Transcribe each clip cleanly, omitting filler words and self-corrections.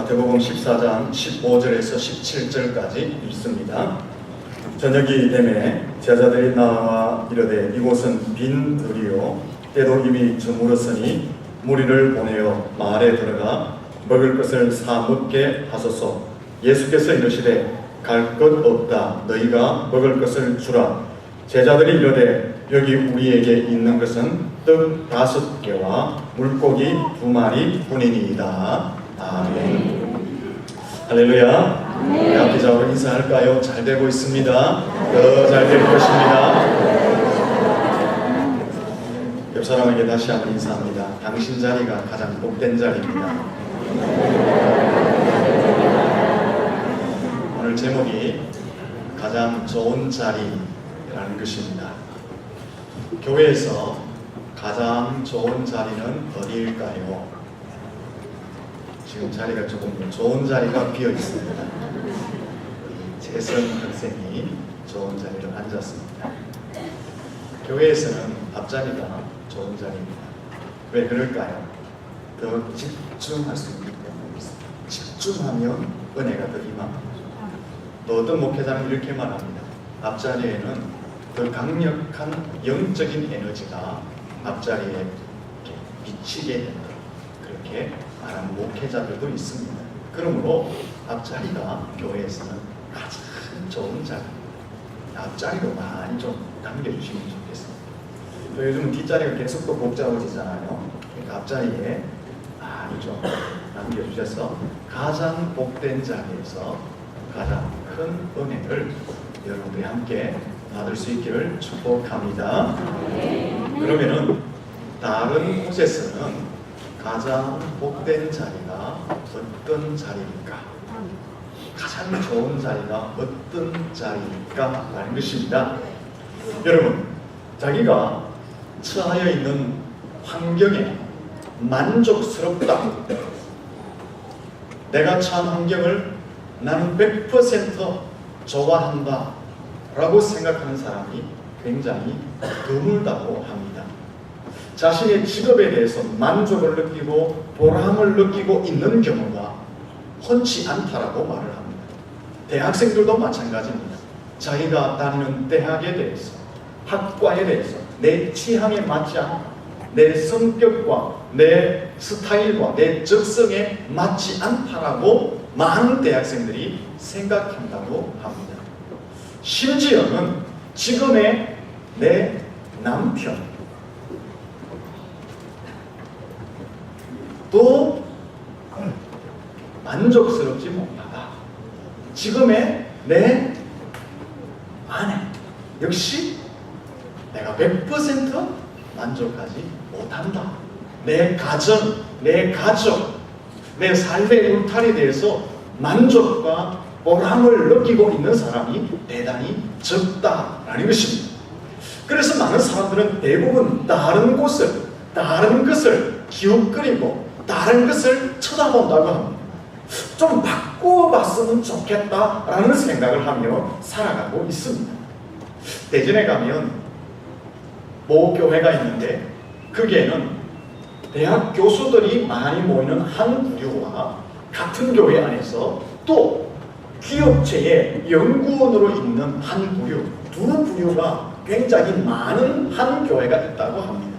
마태복음 14장 15절에서 17절까지 읽습니다. 저녁이 되매 제자들이 나와 이르되 이곳은 빈 들이요 때도 이미 저물었으니 무리를 보내어 마을에 들어가 먹을 것을 사 먹게 하소서. 예수께서 이르시되 갈 것 없다. 너희가 먹을 것을 주라. 제자들이 이르되 여기 우리에게 있는 것은 떡 5개와 물고기 2마리 뿐이니이다. 아멘. 할렐루야. 우리 앞기자로 인사할까요? 잘 되고 있습니다. 더 잘 될 것입니다. 옆 사람에게 다시 한번 인사합니다. 당신 자리가 가장 복된 자리입니다. 오늘 제목이 가장 좋은 자리라는 것입니다. 교회에서 가장 좋은 자리는 어디일까요? 지금 자리가 조금 좋은 자리가 비어 있습니다. 재선 학생이 좋은 자리로 앉았습니다. 교회에서는 앞자리가 좋은 자리입니다. 왜 그럴까요? 더 집중할 수 있기 때문입니다. 집중하면 은혜가 더 임합니다. 또 어떤 목회자는 이렇게 말합니다. 앞자리에는 더 강력한 영적인 에너지가 앞자리에 미치게 된다. 그렇게 말하는 목회자들도 있습니다. 그러므로 앞자리가 교회에서는 가장 좋은 자리. 앞자리로 많이 좀 남겨주시면 좋겠습니다. 또 요즘 뒷자리가 계속 또 복잡해지잖아요. 그러니까 앞자리에 많이 좀 남겨주셔서 가장 복된 자리에서 가장 큰 은혜를 여러분들이 함께 받을 수 있기를 축복합니다. 그러면은 다른 곳에서는 가장 복된 자리가 어떤 자리일까? 가장 좋은 자리가 어떤 자리일까? 라는 것입니다. 여러분, 자기가 처하여 있는 환경에 만족스럽다. 내가 처한 환경을 나는 100% 좋아한다 라고 생각하는 사람이 굉장히 드물다고 합니다. 자신의 직업에 대해서 만족을 느끼고 보람을 느끼고 있는 경우가 흔치 않다라고 말을 합니다. 대학생들도 마찬가지입니다. 자기가 다니는 대학에 대해서, 학과에 대해서 내 취향에 맞지 않고 내 성격과 내 스타일과 내 적성에 맞지 않다라고 많은 대학생들이 생각한다고 합니다. 심지어는 지금의 내 남편 또 만족스럽지 못하다. 지금의 내 아내 역시 내가 100% 만족하지 못한다. 내 가정, 내 가족, 내 삶의 울타리에 대해서 만족과 보람을 느끼고 있는 사람이 대단히 적다라는 것입니다. 그래서 많은 사람들은 대부분 다른 곳을, 다른 것을 기웃거리고 다른 것을 쳐다본다고 합니다. 좀 바꿔봤으면 좋겠다라는 생각을 하며 살아가고 있습니다. 대전에 가면 모 교회가 있는데 거기에는 대학 교수들이 많이 모이는 한 부류와 같은 교회 안에서 또 기업체의 연구원으로 있는 한 부류, 두 부류가 굉장히 많은 한 교회가 있다고 합니다.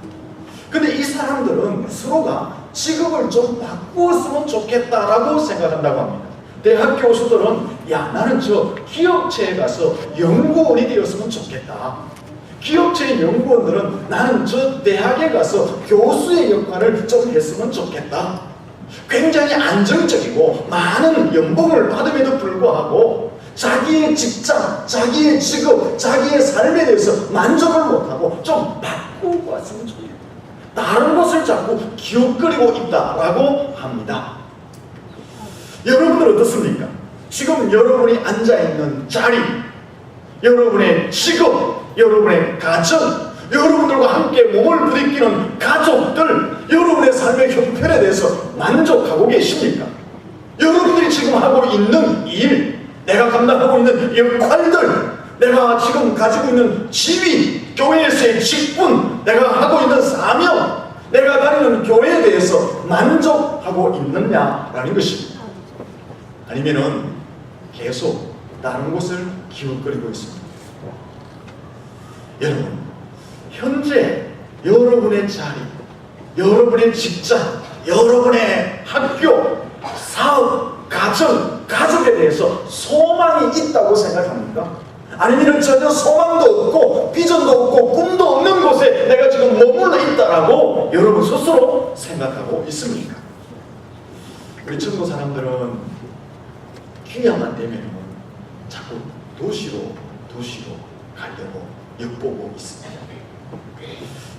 근데 이 사람들은 서로가 직업을 좀 바꾸었으면 좋겠다라고 생각한다고 합니다. 대학 교수들은 야 나는 저 기업체에 가서 연구원이 되었으면 좋겠다. 기업체의 연구원들은 나는 저 대학에 가서 교수의 역할을 좀 했으면 좋겠다. 굉장히 안정적이고 많은 연봉을 받음에도 불구하고 자기의 직장, 자기의 직업, 자기의 삶에 대해서 만족을 못하고 좀 바꾸고 왔으면 좋겠다. 다른 것을 자꾸 기웃거리고 있다라고 합니다. 여러분들 어떻습니까? 지금 여러분이 앉아있는 자리, 여러분의 직업, 여러분의 가정, 여러분들과 함께 몸을 부딪히는 가족들, 여러분의 삶의 형편에 대해서 만족하고 계십니까? 여러분들이 지금 하고 있는 일, 내가 감당하고 있는 역할들, 내가 지금 가지고 있는 지위, 교회에서의 직분, 내가 하고 있는 사명, 내가 다니는 교회에 대해서 만족하고 있느냐라는 것입니다. 아니면은 계속 다른 곳을 기웃거리고 있습니다. 여러분, 현재 여러분의 자리, 여러분의 직장, 여러분의 학교, 사업, 가정, 가족에 대해서 소망이 있다고 생각합니까? 아니면 전혀 소망도 없고 비전도 없고 꿈도 없는 곳에 내가 지금 머물러 있다라고 여러분 스스로 생각하고 있습니까? 우리 천국 사람들은 기회만 되면 자꾸 도시로 가려고 엿보고 있습니다.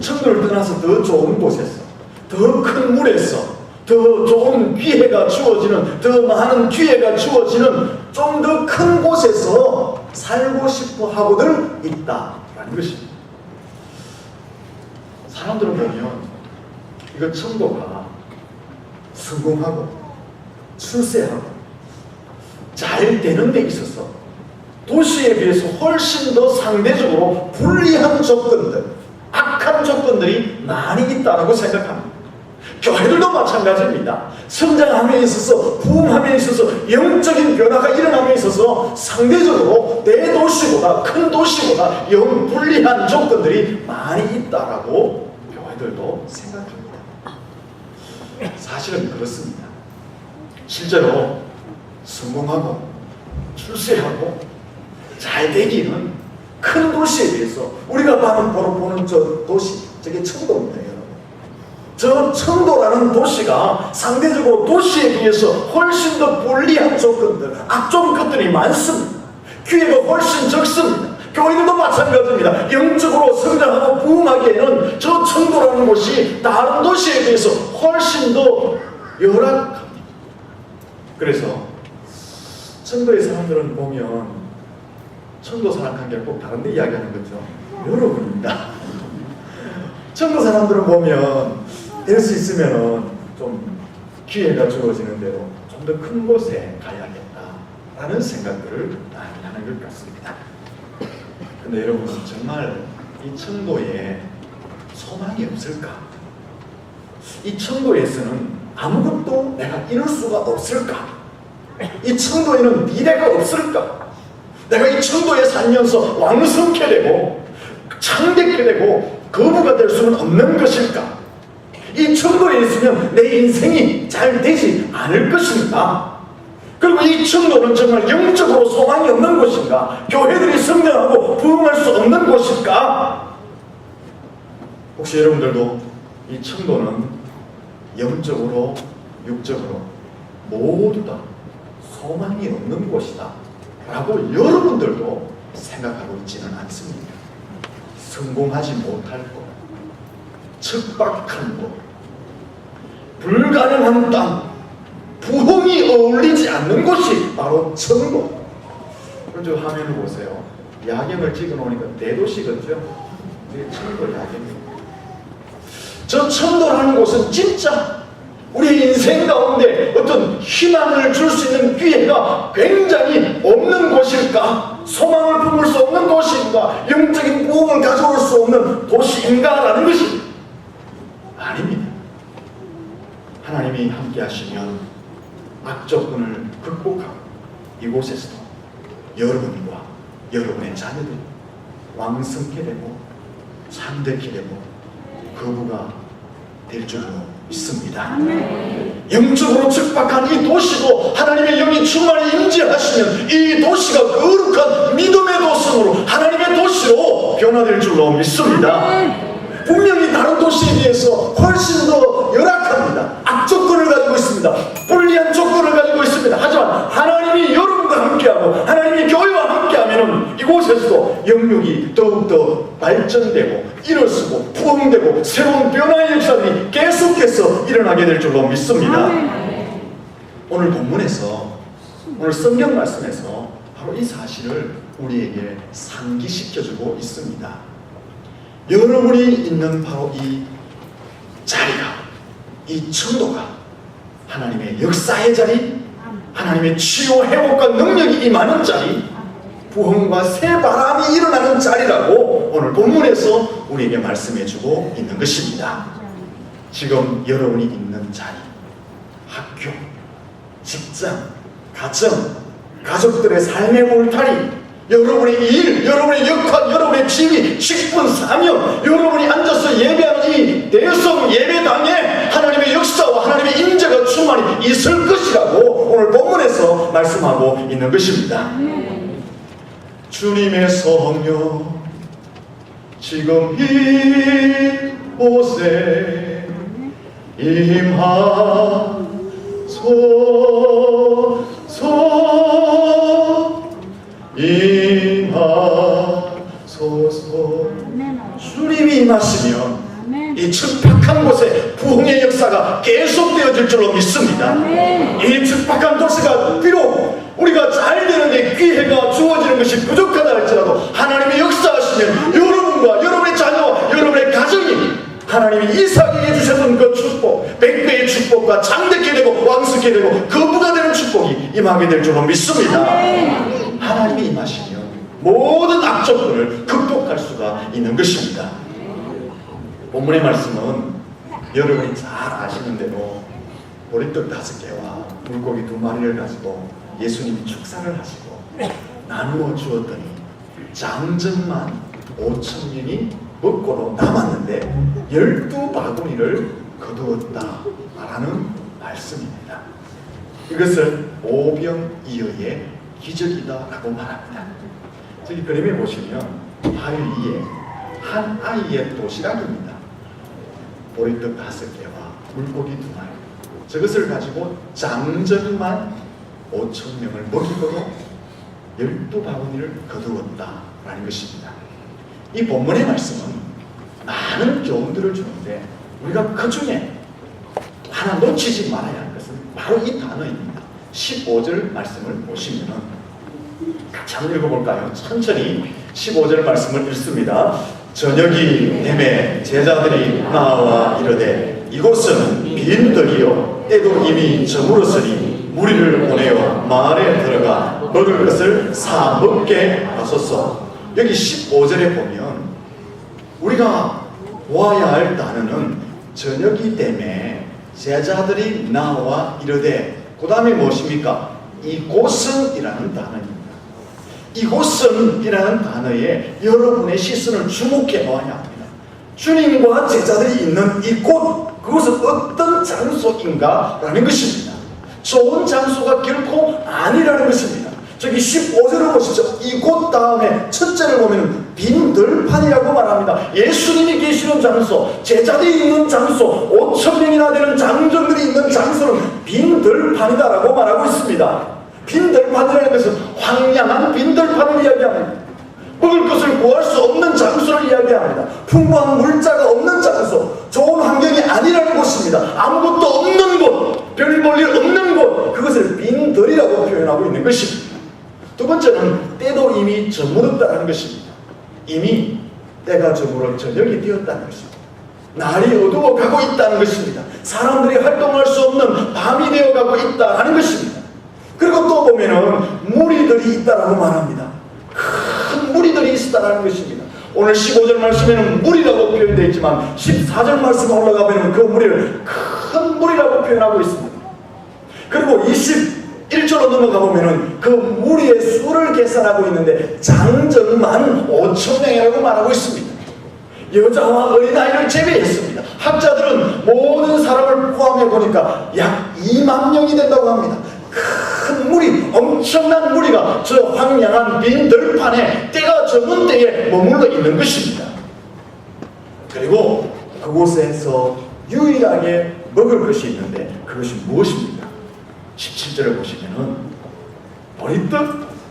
천국을 떠나서 더 좋은 곳에서, 더 큰 물에서, 더 좋은 기회가 주어지는, 더 많은 기회가 주어지는 좀 더 큰 곳에서 살고 싶어 하고들 있다라는 것입니다. 사람들은 보면 이거 천도가 성공하고 출세하고 잘 되는 데 있어서 도시에 비해서 훨씬 더 상대적으로 불리한 조건들, 악한 조건들이 많이 있다고 생각합니다. 교회들도 마찬가지입니다. 성장함에 있어서, 부흥함에 있어서, 영적인 변화가 일어남에 있어서 상대적으로 내 도시보다, 큰 도시보다 영 불리한 조건들이 많이 있다라고 교회들도 생각합니다. 사실은 그렇습니다. 실제로 성공하고 출세하고 잘 되기는 큰 도시에 비해서 우리가 바로 보는 저 도시, 저게 청도입니다, 여러분. 저 청도라는 도시가 상대적으로 도시에 비해서 훨씬 더 불리한 조건들, 악종 것들이 많습니다. 기회가 훨씬 적습니다. 교회들도 마찬가지입니다. 영적으로 성장하고 부흥하기에는 저 청도라는 곳이 다른 도시에 비해서 훨씬 더 열악합니다. 그래서 청도의 사람들은 보면 청도 사람 관계를 꼭 다른 데 이야기하는 거죠. 여러분입니다. 청도 사람들은 보면 될 수 있으면 좀 기회가 주어지는 대로 좀 더 큰 곳에 가야겠다라는 생각들을 많이 하는 것 같습니다. 근데 여러분, 정말 이 청도에 소망이 없을까? 이 청도에서는 아무것도 내가 이룰 수가 없을까? 이 청도에는 미래가 없을까? 내가 이 청도에 살면서 왕성케 되고 창대케 되고 거부가 될 수는 없는 것일까? 이 청도에 있으면 내 인생이 잘 되지 않을 것인가? 그리고 이 청도는 정말 영적으로 소망이 없는 곳인가? 교회들이 성장하고 부흥할 수 없는 곳일까? 혹시 여러분들도 이 청도는 영적으로, 육적으로 모두 다 소망이 없는 곳이다 라고 여러분들도 생각하고 있지는 않습니다. 성공하지 못할 곳, 척박한 곳, 불가능한 땅, 부흥이 어울리지 않는 곳이 바로 청도. 그런데 화면을 보세요. 야경을 찍어 놓으니까 대도시겠죠? 이게 청도 야경입니다. 저 청도라는 곳은 진짜 우리 인생 가운데 어떤 희망을 줄 수 있는 기회가 굉장히 없는 곳일까? 소망을 품을 수 없는 도시인가? 영적인 부흥을 가져올 수 없는 도시인가라는 것이 아닙니다. 하나님이 함께 하시면 악조건을 극복하고 이곳에서도 여러분과 여러분의 자녀들이 왕성케 되고 참되게 되고 거부가 될 줄로 믿습니다. 영적으로 척박한 이 도시도 하나님의 영이 충만히 임재하시면 이 도시가 거룩한 믿음의 도성으로 하나님의 도시로 변화될 줄로 믿습니다. 분명히 다른 도시에 비해서 훨씬 더 열악합니다. 악조건을 가지고 있습니다. 불리한 조건을 가지고 있습니다. 하지만 하나님이 여러분과 함께하고 하나님이 교회와 함께하면 이곳에서도 영육이 더욱더 발전되고 일어서고 부흥되고 새로운 변화의 역사들이 계속해서 일어나게 될 줄로 믿습니다. 오늘 본문에서, 오늘 성경 말씀에서 바로 이 사실을 우리에게 상기시켜주고 있습니다. 여러분이 있는 바로 이 자리가, 이 청도가 하나님의 역사의 자리, 하나님의 치유 회복과 능력이 임하는 자리, 부흥과 새 바람이 일어나는 자리라고 오늘 본문에서 우리에게 말씀해주고 있는 것입니다. 지금 여러분이 있는 자리, 학교, 직장, 가정, 가족들의 삶의 울타리, 여러분의 일, 여러분의 역할, 여러분의 지위, 직분, 사명, 여러분이 앉아서 예배하는 이 대성 예배당에 하나님의 역사와 하나님의 임재가 충만히 있을 것이라고 오늘 본문에서 말씀하고 있는 것입니다. 주님의 성령 지금 이곳에 임하소서. 주님이 임하시면 이 척박한 곳에 부흥의 역사가 계속되어질 줄로 믿습니다. 이 척박한 도시가 비록 우리가 잘 되는데 기회가 주어지는 것이 부족하다 할지라도 하나님이 역사하시면 여러분과 여러분의 자녀와 여러분의 가정이 하나님이 이삭에게 주셨던 그 축복, 100배의 축복과 장대케 되고 왕스케 되고 거부가 되는 축복이 임하게 될 줄로 믿습니다. 하나님이 임하시면 모든 악조건을 극복할 수가 있는 것입니다. 본문의 말씀은 여러분이 잘 아시는 대로 보리떡 5개와 물고기 2마리를 가지고 예수님이 축사를 하시고 나누어 주었더니 장정만 5,000명이 먹고도 남았는데 12바구니를 거두었다라는 말씀입니다. 이것을 오병이어의 기적이다라고 말합니다. 저기 그림에 보시면 바위 위에 한 아이의 도시락입니다. 보리떡 5개와 물고기 2마리, 저것을 가지고 장정만 5,000명을 먹이고도 12바구니를 거두었다라는 것입니다. 이 본문의 말씀은 많은 교훈들을 주는데 우리가 그 중에 하나 놓치지 말아야 할 것은 바로 이 단어입니다. 15절 말씀을 보시면 같이 한번 읽어볼까요? 천천히 15절 말씀을 읽습니다. 저녁이 되매 제자들이 나와 이르되 이곳은 빈들이요 때도 이미 저물었으니 무리를 보내어 마을에 들어가 먹을 것을 사 먹게 하소서. 여기 15절에 보면 우리가 보아야 할 단어는 저녁이 되매 제자들이 나와 이르되, 그 다음에 무엇입니까? 이곳은 이라는 단어입니다. 이곳은 이라는 단어에 여러분의 시선을 주목해 보아야 합니다. 주님과 제자들이 있는 이곳, 그것은 어떤 장소인가 라는 것입니다. 좋은 장소가 결코 아니라는 것입니다. 저기 15절을 보시죠. 이곳 다음에 첫째를 보면 빈 들판이라고 말합니다. 예수님이 계시는 장소, 제자들이 있는 장소, 5,000명이나 되는 장정들이 있는 장소는 빈 들판이다라고 말하고 있습니다. 빈 들판이라는 것은 황량한 빈 들판을 이야기합니다. 먹을 것을 구할 수 없는 장소를 이야기합니다. 풍부한 물자가 없는 장소, 좋은 환경이 아니라는 곳입니다. 아무것도 없는 곳, 별 볼 일 없는 곳, 그것을 빈들이라고 표현하고 있는 것입니다. 두 번째는 때도 이미 저물었다는 것입니다. 이미 때가 저물어 저녁이 되었다는 것입니다. 날이 어두워가고 있다는 것입니다. 사람들이 활동할 수 없는 밤이 되어가고 있다는 것입니다. 그리고 또 보면은 무리들이 있다라고 말합니다. 큰 무리들이 있었다는 것입니다. 오늘 15절 말씀에는 무리라고 표현되어 있지만 14절 말씀에 올라가면 그 무리를 큰 무리라고 표현하고 있습니다. 그리고 21절로 넘어가 보면은 그 무리의 수를 계산하고 있는데 장정만 5,000명이라고 말하고 있습니다. 여자와 어린아이를 제외했습니다. 학자들은 모든 사람을 포함해 보니까 약 2만 명이 된다고 합니다. 큰 무리, 엄청난 무리가 저 황량한 빈 들판에 때가 저문 때에 머물러 있는 것입니다. 그리고 그곳에서 유일하게 먹을 것이 있는데 그것이 무엇입니까? 17절을 보시면은 보리떡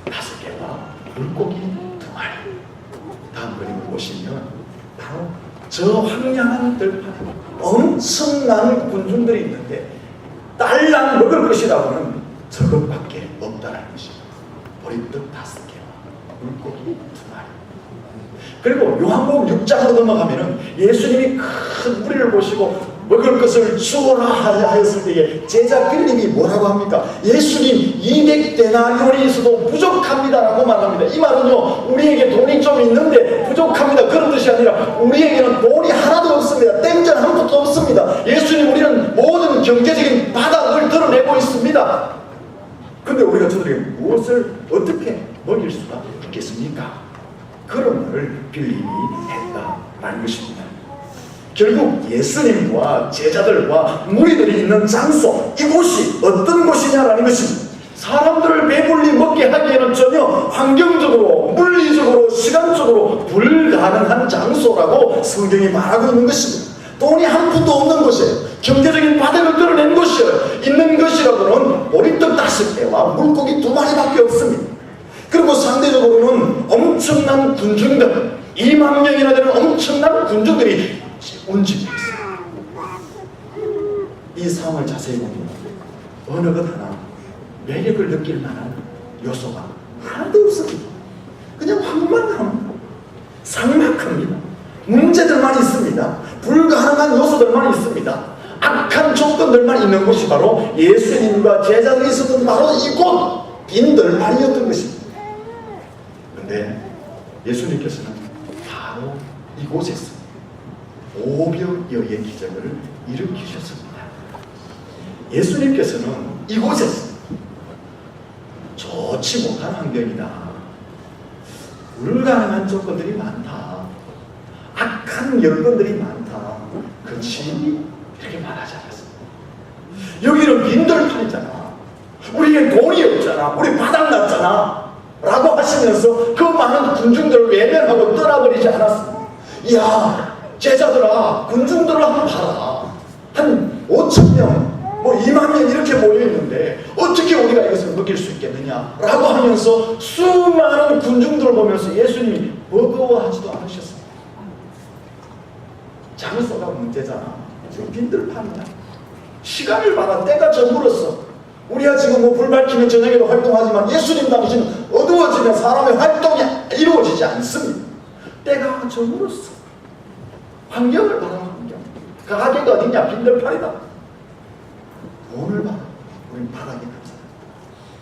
5개와 물고기 2마리. 다음 그림을 보시면 바로 저 황량한 들판에 엄청난 군중들이 있는데 딸랑 먹을 것이라고는 저것밖에 없다는 것입니다. 보리떡 5개와 물고기 2마리. 그리고 요한복음 6장으로 넘어가면은 예수님이 큰 무리를 보시고 먹을 것을 주어라 하였을 때에 제자 빌립이 뭐라고 합니까? 예수님 200데나리온이 있어도 부족합니다라고 말합니다. 이 말은요, 우리에게 돈이 좀 있는데 부족합니다 그런 뜻이 아니라 우리에게는 돈이 하나도 없습니다. 땡전 한 푼도 없습니다. 예수님, 우리는 모든 경제적인 바닥을 드러내고 있습니다. 근데 우리가 저들에게 무엇을 어떻게 먹일 수가 있겠습니까? 그런 말을 빌립이 했다라는 것입니다. 결국 예수님과 제자들과 무리들이 있는 장소, 이곳이 어떤 곳이냐라는 것입니다. 사람들을 배불리 먹게 하기에는 전혀 환경적으로, 물리적으로, 시간적으로 불가능한 장소라고 성경이 말하고 있는 것입니다. 돈이 한 푼도 없는 곳이에요. 경제적인 바닥을 끌어낸 곳이에요. 있는 것이라고는 보리떡 5개와 물고기 2마리밖에 없습니다. 그리고 상대적으로는 엄청난 군중들, 2만 명이나 되는 엄청난 군중들이 움직이고 있어요. 이 상황을 자세히 보면 어느 것 하나 매력을 느낄 만한 요소가 하나도 없습니다. 그냥 황망합니다. 삭막합니다. 문제들만 있습니다. 불가능한 요소들만 있습니다. 악한 조건들만 있는 곳이 바로 예수님과 제자들이 있었던 바로 이곳 빈들판이었던 것입니다. 그런데 예수님께서는 바로 이곳에서 오병이어의 기적을 일으키셨습니다. 예수님께서는 이곳에서 좋지 못한 환경이다, 불가능한 조건들이 많다, 악한 여건들이 많다, 그렇지 이렇게 말하지 않았습니다. 여기는 빈들판이잖아, 우리에겐 돈이 없잖아, 우리 바닥났잖아 라고 하시면서 그 많은 군중들을 외면하고 떠나버리지 않았습니다. 이야, 제자들아, 군중들을 한번 봐라. 한 5,000명, 뭐 2만 명 이렇게 모여있는데 어떻게 우리가 이것을 먹일 수 있겠느냐 라고 하면서 수많은 군중들을 보면서 예수님이 버거워하지도 않으셨습니다. 장소가 문제잖아. 지금 빈들판이야. 시간을 봐라. 때가 저물었어. 우리가 지금 뭐 불 밝히면 저녁에도 활동하지만 예수님 당시는 어두워지면 사람의 활동이 이루어지지 않습니다. 때가 저물었어. 환경을 봐라. 환경. 가게가 어디냐? 빈들판이다. 돈을 봐라. 우린 바닥에 갔잖아.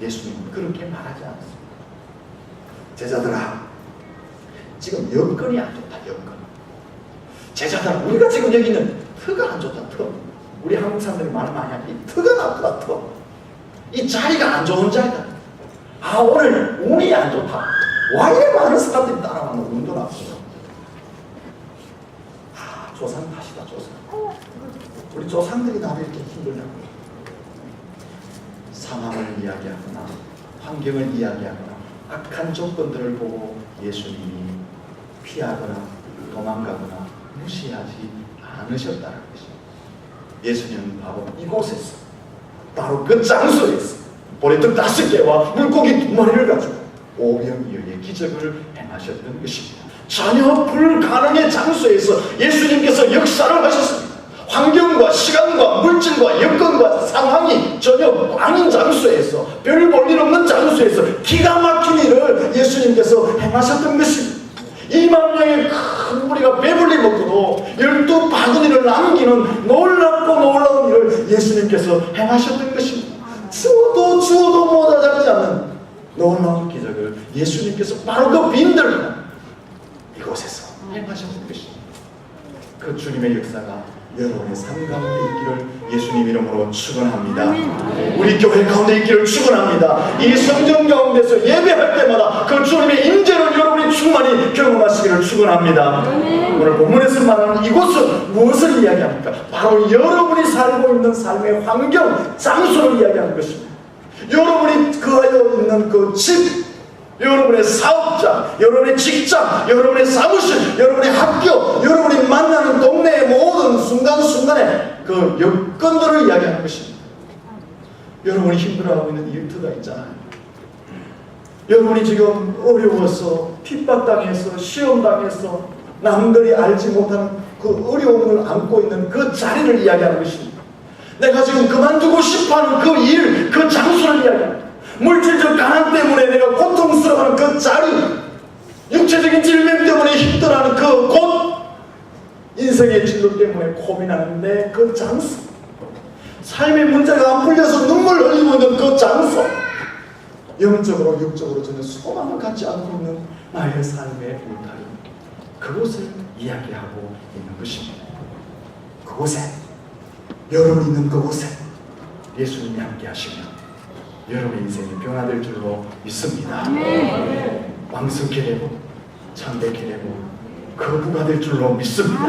예수님은 그렇게 말하지 않았습니다. 제자들아, 지금 여건이 안 좋다. 여건. 제자들아, 우리가 지금 여기 있는 터가 안 좋다. 터. 우리 한국 사람들이 말을 많이 하는 이 터가 나쁘다. 터. 이 자리가 안 좋은 자리다. 아, 오늘 운이 안 좋다. 와, 이래 많은 사람들이 따라가는 운도 나쁘다. 아, 조상 탓이다. 조상. 우리 조상들이 나를 이렇게 힘들다고. 상황을 이야기하거나 환경을 이야기하거나 악한 조건들을 보고 예수님이 피하거나 도망가거나 무시하지 않으셨다는 것입니다. 예수님은 바로 이곳에서, 바로 그 장소에서 보리떡 5개와 물고기 2마리를 가지고 오병이어의 기적을 행하셨던 것입니다. 전혀 불가능의 장소에서 예수님께서 역사를 하셨습니다. 환경과 시간과 물질과 여건과 상황이 전혀 아닌 장소에서, 별 볼 일 없는 장소에서 기가 막힌 일을 예수님께서 행하셨던 것입니다. 2만 명의 큰 무리가 배불리 먹고도 12바구니를 남기는 놀랍고 놀라운 일을 예수님께서 행하셨던 것입니다. 주어도 모자라지 않는 놀라운 기적을 예수님께서 바로 그 빈들판 이곳에서 행하셨던 것입니다. 그 주님의 역사가 여러분의 삶 가운데 있기를 예수님 이름으로 축원합니다. 우리 교회 가운데 있기를 축원합니다. 이 성전 가운데서 예배할 때마다 그 주님의 임재를 여러분이 충만히 경험하시기를 축원합니다. 오늘 본문에서 말하는 이곳은 무엇을 이야기합니까? 바로 여러분이 살고 있는 삶의 환경, 장소를 이야기하는 것입니다. 여러분이 거하여 있는 그 집, 여러분의 사업장, 여러분의 직장, 여러분의 사무실, 여러분의 학교, 여러분이 만나는 동네의 모든 순간순간에 그 여건들을 이야기하는 것입니다. 여러분이 힘들어하고 있는 일터가 있잖아요. 여러분이 지금 어려워서 핍박당해서 시험당해서 남들이 알지 못하는 그 어려움을 안고 있는 그 자리를 이야기하는 것입니다. 내가 지금 그만두고 싶어하는 그 일, 그 장소를 이야기합니다. 물질적 가난 때문에 내가 고통스러워하는 그 자리, 육체적인 질병 때문에 힘들어하는 그 곳, 인생의 진로 때문에 고민하는데 그 장소, 삶의 문제가 안 풀려서 눈물 흘리고 있는 그 장소, 영적으로 육적으로 전혀 소망을 갖지 않고 있는 나의 삶의 울타리, 그곳을 이야기하고 있는 것입니다. 그곳에, 여러분 있는 그곳에 예수님이 함께 하시면 여러분의 인생이 변화될 줄로 믿습니다. 왕성케 되고 창대케 되고 거부가 될 줄로 믿습니다.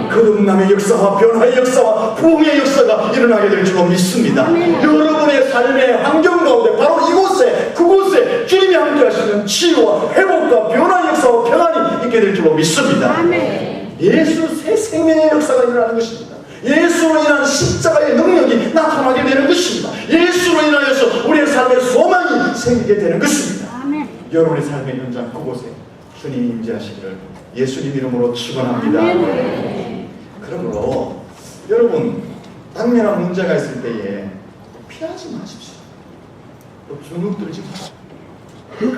거듭남의 역사와 변화의 역사와 부흥의 역사가 일어나게 될 줄로 믿습니다. 여러분의 삶의 환경 가운데 바로 이곳에 그곳에 주님이 함께 하시는 치유와 회복과 변화의 역사와 평안이 있게 될 줄로 믿습니다. 예수 새 생명의 역사가 일어나는 것입니다. 예수로 인한 십자가의 능력이 나타나게 되는 것입니다. 예수로 인하여서 우리의 삶의 소망이 생기게 되는 것입니다. 여러분의 삶의 현장 그곳에 주님이 임재하시기를 예수님 이름으로 축원합니다. 그러므로 여러분 당면한 문제가 있을 때에 피하지 마십시오. 또 주눅 들지 마십시오.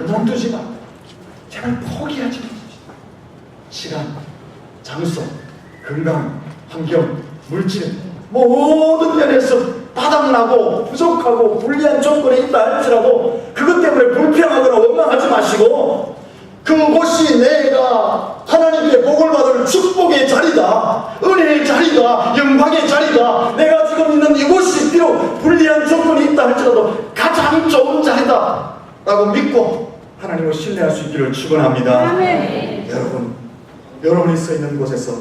그만두지 마십시오. 제발 포기하지 마십시오. 시간, 장소, 건강, 환경, 물질 모든 면에서 바닥나고 부족하고 불리한 조건에 있다 할지라도 그것 때문에 불평하거나 원망하지 마시고 그곳이 내가 하나님께 복을 받을 축복의 자리다, 은혜의 자리다, 영광의 자리다, 내가 지금 있는 이곳이 비록 불리한 조건이 있다 할지라도 가장 좋은 자리다 라고 믿고 하나님을 신뢰할 수 있기를 축원합니다. 여러분이 서 있는 곳에서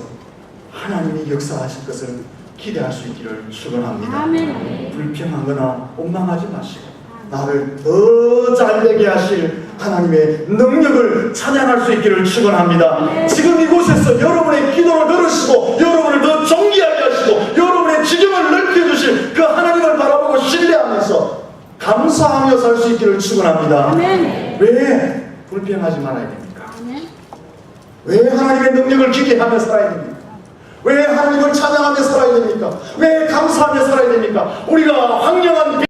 하나님이 역사하실 것을 기대할 수 있기를 축원합니다. 불평하거나 원망하지 마시고 나를 더 잘되게 하실 하나님의 능력을 찬양할 수 있기를 축원합니다. 지금 이곳에서 여러분의 기도를 들으시고 여러분을 더 존귀하게 하시고 여러분의 지경을 넓혀주실 그 하나님을 바라보고 신뢰하면서 감사하며 살 수 있기를 축원합니다. 왜 불평하지 말아야 됩니까? 왜 하나님의 능력을 기대하며 살아야 됩니까? 왜 하나님을 찬양하며 살아야 됩니까? 왜 감사하며 살아야 됩니까? 우리가 황량한